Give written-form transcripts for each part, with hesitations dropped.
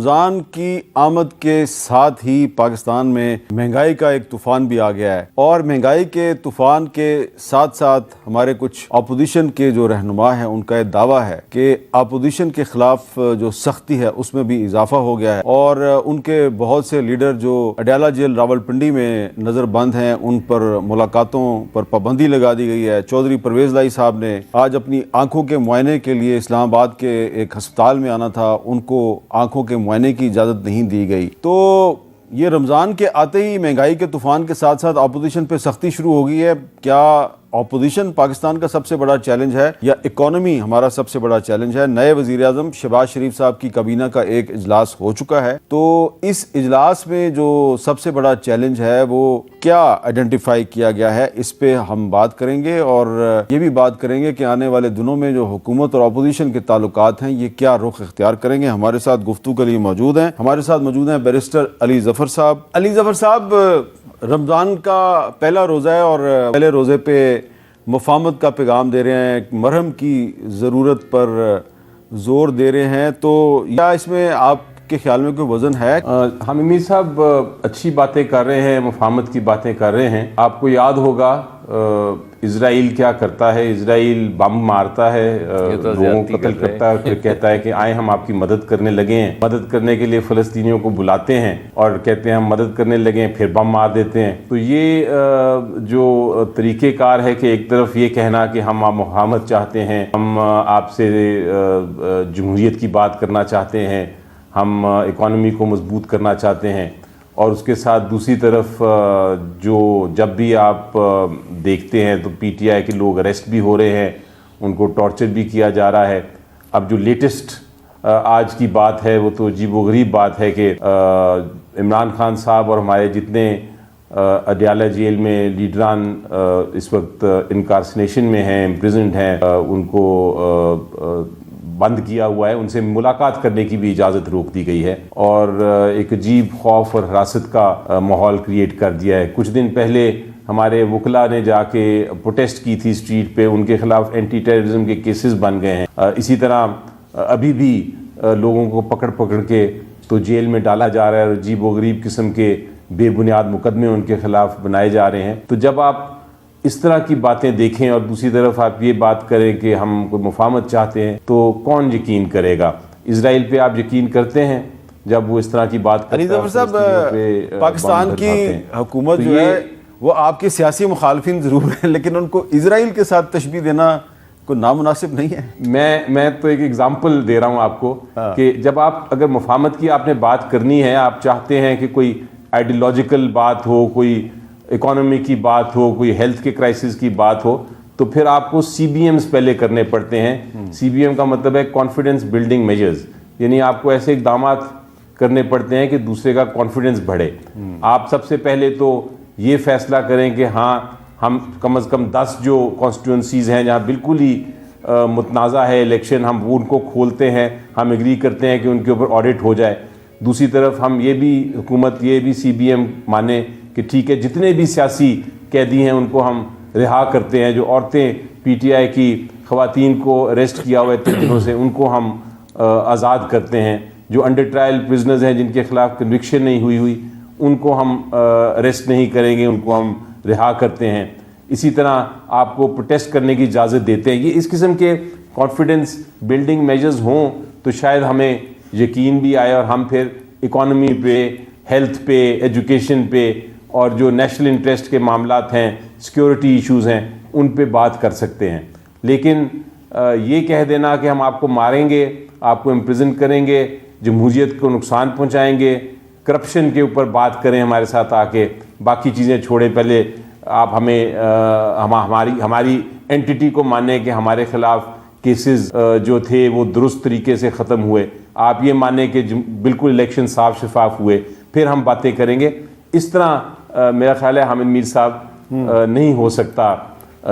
رمضان کی آمد کے ساتھ ہی پاکستان میں مہنگائی کا ایک طوفان بھی آ گیا ہے، اور مہنگائی کے طوفان کے ساتھ ساتھ ہمارے کچھ اپوزیشن کے جو رہنما ہیں ان کا یہ دعویٰ ہے کہ اپوزیشن کے خلاف جو سختی ہے اس میں بھی اضافہ ہو گیا ہے، اور ان کے بہت سے لیڈر جو اڈیالہ جیل راولپنڈی میں نظر بند ہیں ان پر ملاقاتوں پر پابندی لگا دی گئی ہے۔ چودھری پرویز لائی صاحب نے آج اپنی آنکھوں کے معائنے کے لیے اسلام آباد کے ایک ہسپتال میں آنا تھا، ان کو آنکھوں کے معائنے کی اجازت نہیں دی گئی۔ تو یہ رمضان کے آتے ہی مہنگائی کے طوفان کے ساتھ ساتھ اپوزیشن پہ سختی شروع ہو گئی ہے۔ کیا اپوزیشن پاکستان کا سب سے بڑا چیلنج ہے یا اکانومی ہمارا سب سے بڑا چیلنج ہے؟ نئے وزیر اعظم شہباز شریف صاحب کی کابینہ کا ایک اجلاس ہو چکا ہے، تو اس اجلاس میں جو سب سے بڑا چیلنج ہے وہ کیا آئیڈینٹیفائی کیا گیا ہے، اس پہ ہم بات کریں گے، اور یہ بھی بات کریں گے کہ آنے والے دنوں میں جو حکومت اور اپوزیشن کے تعلقات ہیں یہ کیا رخ اختیار کریں گے۔ ہمارے ساتھ گفتگو کے لیے موجود ہیں بیرسٹر علی ظفر صاحب۔ علی ظفر صاحب، رمضان کا پہلا روزہ ہے اور پہلے روزے پہ مفاہمت کا پیغام دے رہے ہیں، ایک مرہم کی ضرورت پر زور دے رہے ہیں، تو کیا اس میں آپ کے خیال میں کوئی وزن ہے؟ حامد میر صاحب اچھی باتیں کر رہے ہیں، مفاہمت کی باتیں کر رہے ہیں۔ آپ کو یاد ہوگا اسرائیل کیا کرتا ہے، اسرائیل بم مارتا ہے، لوگوں کو قتل کرتا ہے، پھر کہتا ہے کہ آئیں ہم آپ کی مدد کرنے لگے ہیں، مدد کرنے کے لیے فلسطینیوں کو بلاتے ہیں اور کہتے ہیں ہم مدد کرنے لگے ہیں، پھر بم مار دیتے ہیں۔ تو یہ جو طریقہ کار ہے کہ ایک طرف یہ کہنا کہ ہم مفاہمت چاہتے ہیں، ہم آپ سے جمہوریت کی بات کرنا چاہتے ہیں، ہم اکانومی کو مضبوط کرنا چاہتے ہیں، اور اس کے ساتھ دوسری طرف جو جب بھی آپ دیکھتے ہیں تو پی ٹی آئی کے لوگ اریسٹ بھی ہو رہے ہیں، ان کو ٹارچر بھی کیا جا رہا ہے۔ اب جو لیٹسٹ آج کی بات ہے وہ تو عجیب و غریب بات ہے کہ عمران خان صاحب اور ہمارے جتنے اڈیالہ جیل میں لیڈران اس وقت انکارسنیشن میں ہیں، امپریزنڈ ہیں، ان کو بند کیا ہوا ہے، ان سے ملاقات کرنے کی بھی اجازت روک دی گئی ہے، اور ایک عجیب خوف اور حراست کا ماحول کریٹ کر دیا ہے۔ کچھ دن پہلے ہمارے وکلاء نے جا کے پروٹیسٹ کی تھی اسٹریٹ پہ، ان کے خلاف اینٹی ٹیررزم کے کیسز بن گئے ہیں۔ اسی طرح ابھی بھی لوگوں کو پکڑ پکڑ کے تو جیل میں ڈالا جا رہا ہے، اور عجیب و غریب قسم کے بے بنیاد مقدمے ان کے خلاف بنائے جا رہے ہیں۔ تو جب آپ اس طرح کی باتیں دیکھیں اور دوسری طرف آپ یہ بات کریں کہ ہم کوئی مفاہمت چاہتے ہیں، تو کون یقین کرے گا؟ اسرائیل پہ آپ یقین کرتے ہیں جب وہ اس طرح کی بات کرتا ہے؟ علی ظفر صاحب، پاکستان کی حکومت جو ہے وہ آپ کے سیاسی مخالفین ضرور ہیں، لیکن ان کو اسرائیل کے ساتھ تشبیہ دینا کوئی نامناسب نہیں ہے؟ میں تو ایک ایگزامپل دے رہا ہوں آپ کو کہ جب آپ اگر مفاہمت کی آپ نے بات کرنی ہے، آپ چاہتے ہیں کہ کوئی آئیڈیالوجیکل بات ہو، کوئی اکانومی کی بات ہو، کوئی ہیلتھ کے کرائسس کی بات ہو، تو پھر آپ کو سی بی ایمز پہلے کرنے پڑتے ہیں۔ سی بی ایم کا مطلب ہے کانفیڈنس بلڈنگ میجرز، یعنی آپ کو ایسے اقدامات کرنے پڑتے ہیں کہ دوسرے کا کانفیڈنس بڑھے۔ آپ سب سے پہلے تو یہ فیصلہ کریں کہ ہاں ہم کم از کم 10 جو کانسٹیٹوئنسیز ہیں جہاں بالکل ہی متنازع ہے الیکشن، ہم ان کو کھولتے ہیں، ہم ایگری کرتے ہیں کہ ان کے اوپر آڈٹ ہو جائے۔ دوسری طرف ہم یہ بھی حکومت یہ بھی سی بی ایم مانے کہ ٹھیک ہے جتنے بھی سیاسی قیدی ہیں ان کو ہم رہا کرتے ہیں، جو عورتیں پی ٹی آئی کی خواتین کو اریسٹ کیا ہوا ہے 3 دنوں سے ان کو ہم آزاد کرتے ہیں، جو انڈر ٹرائل پرزنرز ہیں جن کے خلاف کنوکشن نہیں ہوئی ان کو ہم اریسٹ نہیں کریں گے، ان کو ہم رہا کرتے ہیں۔ اسی طرح آپ کو پروٹیسٹ کرنے کی اجازت دیتے ہیں۔ یہ اس قسم کے کانفیڈنس بلڈنگ میجرز ہوں تو شاید ہمیں یقین بھی آئے اور ہم پھر اکانومی پہ، ہیلتھ پہ، ایجوکیشن پہ اور جو نیشنل انٹرسٹ کے معاملات ہیں، سیکیورٹی ایشوز ہیں، ان پہ بات کر سکتے ہیں۔ لیکن یہ کہہ دینا کہ ہم آپ کو ماریں گے، آپ کو امپریزن کریں گے، جمہوریت کو نقصان پہنچائیں گے، کرپشن کے اوپر بات کریں ہمارے ساتھ آ کے، باقی چیزیں چھوڑیں، پہلے آپ ہمیں ہماری اینٹیٹی کو مانیں کہ ہمارے خلاف کیسز جو تھے وہ درست طریقے سے ختم ہوئے، آپ یہ مانیں کہ بالکل الیکشن صاف شفاف ہوئے، پھر ہم باتیں کریں گے۔ اس طرح میرا خیال ہے حامد میر صاحب نہیں ہو سکتا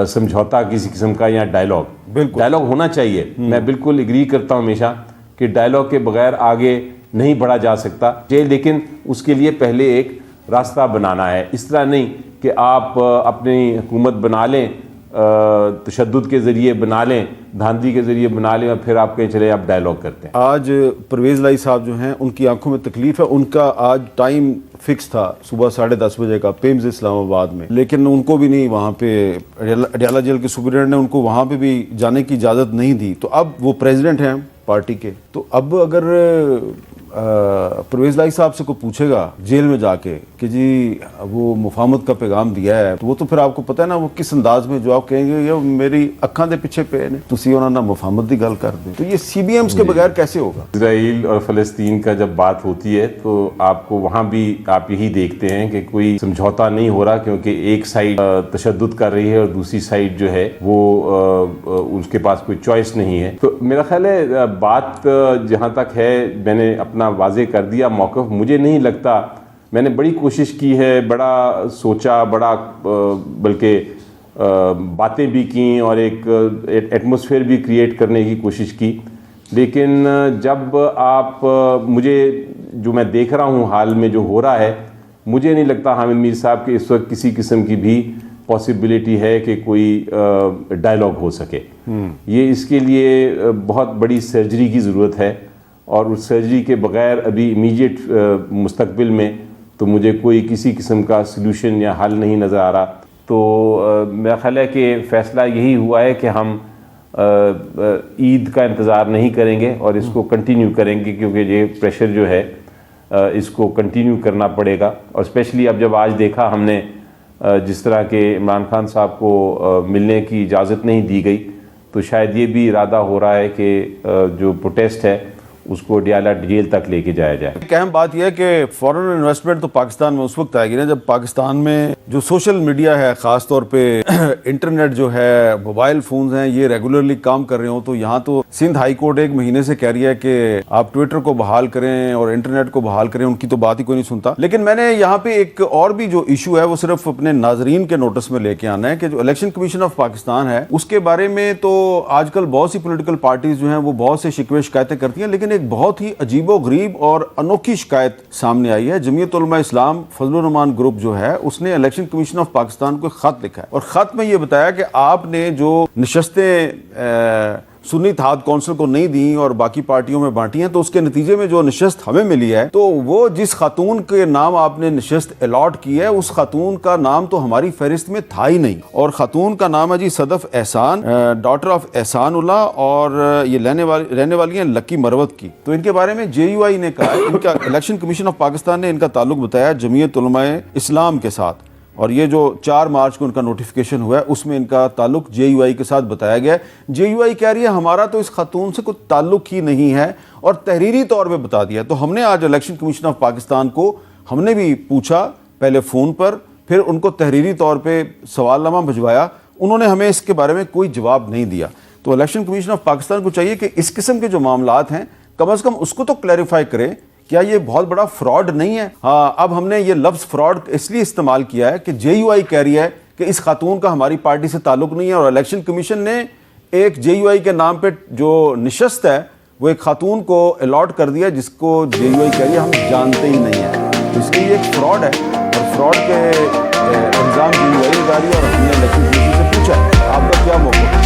سمجھوتا کسی قسم کا یا ڈائلاگ ہونا چاہیے۔ میں بالکل اگری کرتا ہوں ہمیشہ کہ ڈائلاگ کے بغیر آگے نہیں بڑھا جا سکتا، لیکن اس کے لیے پہلے ایک راستہ بنانا ہے۔ اس طرح نہیں کہ آپ اپنی حکومت بنا لیں تشدد کے ذریعے بنا لیں, دھاندلی کے ذریعے بنا لیں, اور پھر آپ کہیں چلیں آپ ڈائلاگ کرتے ہیں. آج پرویز لائی صاحب جو ہیں ان کی آنکھوں میں تکلیف ہے. ان کا آج ٹائم فکس تھا صبح 10:30 بجے کا پیمز اسلام آباد میں, لیکن ان کو بھی نہیں, وہاں پہ اڈیالہ جیل کے سپرنٹینڈنٹ نے ان کو وہاں پہ بھی جانے کی اجازت نہیں دی. تو اب وہ پریزیڈنٹ ہیں پارٹی کے, تو اب اگر پرویز لائی صاحب سے کوئی پوچھے گا جیل میں جا کے کہ جی وہ مفاہمت کا پیغام دیا ہے, تو وہ تو پھر آپ کو پتہ ہے نا وہ کس انداز میں جواب کہیں گے, یہ میری اکھاں دے پیچھے پے نے, تسی انہاں نہ مفاہمت دی گل کر دیں. تو یہ سی بی ایمز کے بغیر کیسے ہوگا؟ اسرائیل اور فلسطین کا جب بات ہوتی ہے تو آپ کو وہاں بھی آپ یہی دیکھتے ہیں کہ کوئی سمجھوتا نہیں ہو رہا, کیونکہ ایک سائڈ تشدد کر رہی ہے اور دوسری سائڈ جو ہے وہ اس کے پاس کوئی چوائس نہیں ہے. تو میرا خیال ہے بات جہاں تک ہے میں نے اپنا واضح کر دیا موقف. مجھے نہیں لگتا, میں نے بڑی کوشش کی ہے, بڑا سوچا, بڑا بلکہ باتیں بھی کیں اور ایک ایٹماسفیئر بھی کریٹ کرنے کی کوشش کی, لیکن جب آپ مجھے جو میں دیکھ رہا ہوں حال میں جو ہو رہا ہے, مجھے نہیں لگتا حامد میر صاحب کے اس وقت کسی قسم کی بھی پاسبلٹی ہے کہ کوئی ڈائلاگ ہو سکے. یہ اس کے لیے بہت بڑی سرجری کی ضرورت ہے, اور اس سرجری کے بغیر ابھی امیجیٹ مستقبل میں تو مجھے کوئی کسی قسم کا سلوشن یا حل نہیں نظر آ رہا. تو میرا خیال ہے کہ فیصلہ یہی ہوا ہے کہ ہم عید کا انتظار نہیں کریں گے اور اس کو کنٹینیو کریں گے, کیونکہ یہ پریشر جو ہے اس کو کنٹینیو کرنا پڑے گا. اور اسپیشلی اب جب آج دیکھا ہم نے جس طرح کہ عمران خان صاحب کو ملنے کی اجازت نہیں دی گئی, تو شاید یہ بھی ارادہ ہو رہا ہے کہ جو پروٹیسٹ ہے اس کو اڈیالہ جیل تک لے کے جایا جائے. ایک اہم بات یہ ہے کہ فورن انویسٹمنٹ تو پاکستان میں اس وقت آئے گی نا جب پاکستان میں جو سوشل میڈیا ہے, خاص طور پہ انٹرنیٹ جو ہے, موبائل فونز ہیں, یہ ریگولرلی کام کر رہے ہوں. تو یہاں تو سندھ ہائی کورٹ 1 مہینے سے کہہ رہی ہے کہ آپ ٹویٹر کو بحال کریں اور انٹرنیٹ کو بحال کریں, ان کی تو بات ہی کوئی نہیں سنتا. لیکن میں نے یہاں پہ ایک اور بھی جو ایشو ہے وہ صرف اپنے ناظرین کے نوٹس میں لے کے آنا ہے کہ جو الیکشن کمیشن آف پاکستان ہے اس کے بارے میں تو آج کل بہت سی پولیٹیکل پارٹیز جو ہیں وہ بہت سے شکوے شکایتیں کرتی ہیں, لیکن ایک بہت ہی عجیب و غریب اور انوکھی شکایت سامنے آئی ہے. جمعیت علماء اسلام فضل الرحمان گروپ جو ہے اس نے الیکشن کمیشن آف پاکستان کو خط لکھا ہے, اور خط میں یہ بتایا کہ آپ نے جو نشستیں سنی اتحاد کونسل کو نہیں دیں اور باقی پارٹیوں میں بانٹی ہیں, تو اس کے نتیجے میں جو نشست ہمیں ملی ہے تو وہ جس خاتون کے نام آپ نے نشست الاٹ کی ہے اس خاتون کا نام تو ہماری فہرست میں تھا ہی نہیں. اور خاتون کا نام ہے جی صدف احسان, ڈاٹر آف احسان اللہ, اور یہ رہنے والی ہیں لکی مروت کی. تو ان کے بارے میں JUI نے کہا, ان کا الیکشن کمیشن آف پاکستان نے ان کا تعلق بتایا جمعیت علماء اسلام کے ساتھ, اور یہ جو 4 مارچ کو ان کا نوٹیفیکیشن ہوا ہے اس میں ان کا تعلق JUI کے ساتھ بتایا گیا ہے. JUI کہہ رہی ہے ہمارا تو اس خاتون سے کوئی تعلق ہی نہیں ہے, اور تحریری طور پہ بتا دیا. تو ہم نے آج الیکشن کمیشن آف پاکستان کو ہم نے بھی پوچھا, پہلے فون پر, پھر ان کو تحریری طور پہ سوال نامہ بھجوایا, انہوں نے ہمیں اس کے بارے میں کوئی جواب نہیں دیا. تو الیکشن کمیشن آف پاکستان کو چاہیے کہ اس قسم کے جو معاملات ہیں کم از کم اس کو تو کلیریفائی کرے, کیا یہ بہت بڑا فراڈ نہیں ہے؟ ہاں, اب ہم نے یہ لفظ فراڈ اس لیے استعمال کیا ہے کہ JUI کہہ رہی ہے کہ اس خاتون کا ہماری پارٹی سے تعلق نہیں ہے, اور الیکشن کمیشن نے ایک JUI کے نام پہ جو نشست ہے وہ ایک خاتون کو الاٹ کر دیا جس کو JUI کہہ رہی ہے ہم جانتے ہی نہیں ہیں. تو اس کے لیے ایک فراڈ ہے, اور فراڈ کے الزام JUI لگا رہی ہے, اور ہم نے الیکشن کمیشن سے پوچھا ہے آپ کا کیا موقف ہے.